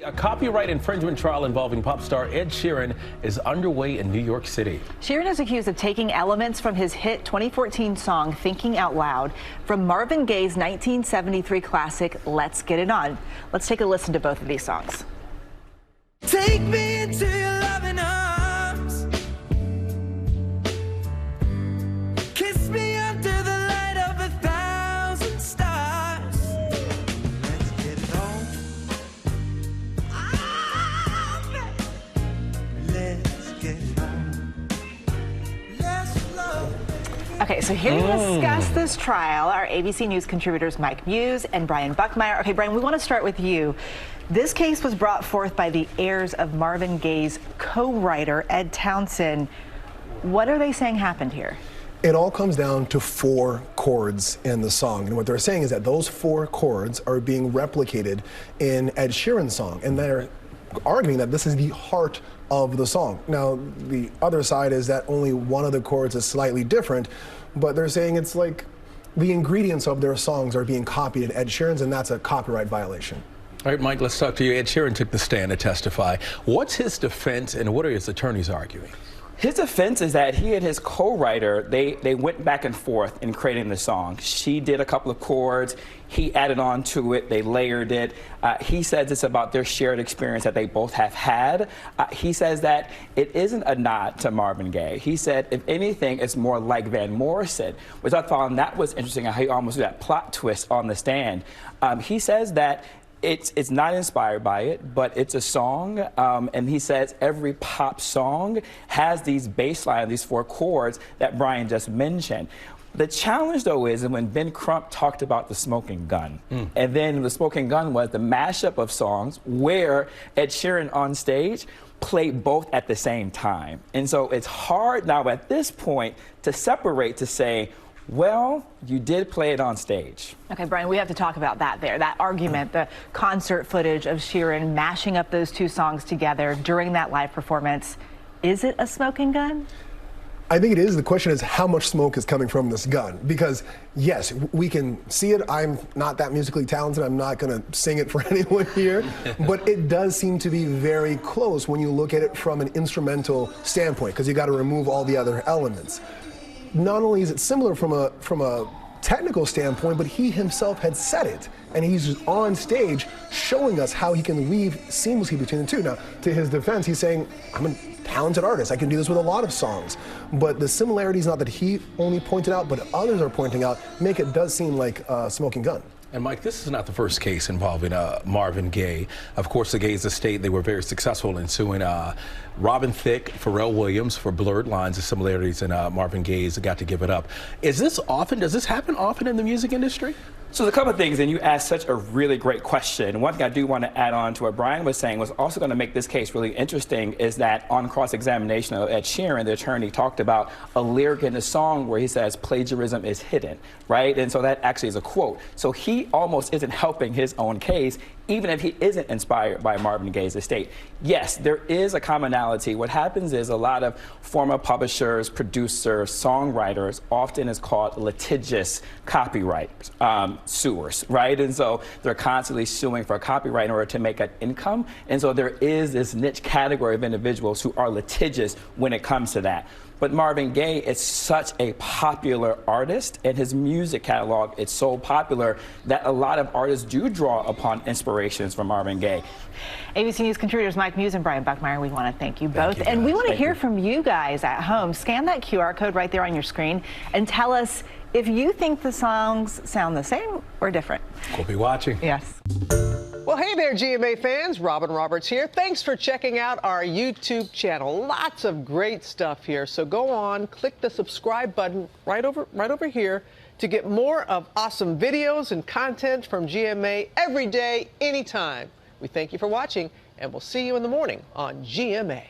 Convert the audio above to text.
A copyright infringement trial involving pop star Ed Sheeran is underway in New York City. Sheeran is accused of taking elements from his hit 2014 song Thinking Out Loud from Marvin Gaye's 1973 classic Let's Get It On. Let's take a listen to both of these songs. Take me into your loving arms. Kiss me under the light of 1,000 stars. Let's get it on. Let's get it on. Let's love. Okay, so here to discuss this trial are ABC News contributors Mike Muse and Brian Buckmeyer. Okay, Brian, we want to start with you. This case was brought forth by the heirs of Marvin Gaye's co-writer, Ed Townsend. What are they saying happened here? It all comes down to 4 chords in the song. And what they're saying is that those 4 chords are being replicated in Ed Sheeran's song. And they're arguing that this is the heart of the song. Now, the other side is that only one of the chords is slightly different, but they're saying it's like the ingredients of their songs are being copied in Ed Sheeran's, and that's a copyright violation. All right, Mike, let's talk to you. Ed Sheeran took the stand to testify. What's his defense and what are his attorneys arguing? His defense is that he and his co-writer, they went back and forth in creating the song. She did a couple of chords, he added on to it, they layered it. He says it's about their shared experience that they both have had. He says that it isn't a nod to Marvin Gaye. He said, if anything, it's more like Van Morrison, which I found that was interesting, how he almost did that plot twist on the stand. He says that it's not inspired by it, but it's a song, and he says every pop song has these bass lines, these 4 chords that Brian just mentioned. The challenge, though, is when Ben Crump talked about the smoking gun, and then the smoking gun was the mashup of songs where Ed Sheeran on stage played both at the same time. And so it's hard now at this point to separate, to say, well, you did play it on stage. Okay, Brian, we have to talk about that there. That argument, the concert footage of Sheeran mashing up those 2 songs together during that live performance. Is it a smoking gun? I think it is. The question is how much smoke is coming from this gun? Because, yes, we can see it. I'm not that musically talented. I'm not going to sing it for anyone here. But it does seem to be very close when you look at it from an instrumental standpoint, because you got to remove all the other elements. Not only is it similar from a technical standpoint, but he himself had said it, and he's on stage showing us how he can weave seamlessly between the 2. Now, to his defense, he's saying, I'm a talented artist. I can do this with a lot of songs. But the similarities, not that he only pointed out, but others are pointing out, make it does seem like a smoking gun. And Mike, this is not the first case involving Marvin Gaye. Of course, the Gaye's estate, they were very successful in suing Robin Thicke, Pharrell Williams for blurred lines. The similarities in Marvin Gaye's Got to Give It Up. Is this often, does this happen often in the music industry? So there's a couple of things, and you asked such a really great question. One thing I do want to add on to what Brian was saying was also going to make this case really interesting is that on cross-examination of Ed Sheeran, the attorney talked about a lyric in the song where he says plagiarism is hidden, right? And so that actually is a quote. So he almost isn't helping his own case, even if he isn't inspired by Marvin Gaye's estate. Yes, there is a commonality. What happens is a lot of former publishers, producers, songwriters often is called litigious copyright suers, right? And so they're constantly suing for a copyright in order to make an income. And so there is this niche category of individuals who are litigious when it comes to that. But Marvin Gaye is such a popular artist, and his music catalog is so popular that a lot of artists do draw upon inspirations from Marvin Gaye. ABC News contributors Mike Muse and Brian Buckmeyer, we want to thank you both. And we want to hear from you guys at home. Scan that QR code right there on your screen and tell us if you think the songs sound the same or different. We'll be watching. Yes. Well, hey there, GMA fans. Robin Roberts here. Thanks for checking out our YouTube channel. Lots of great stuff here. So go on, click the subscribe button right over here to get more of awesome videos and content from GMA every day, anytime. We thank you for watching, and we'll see you in the morning on GMA.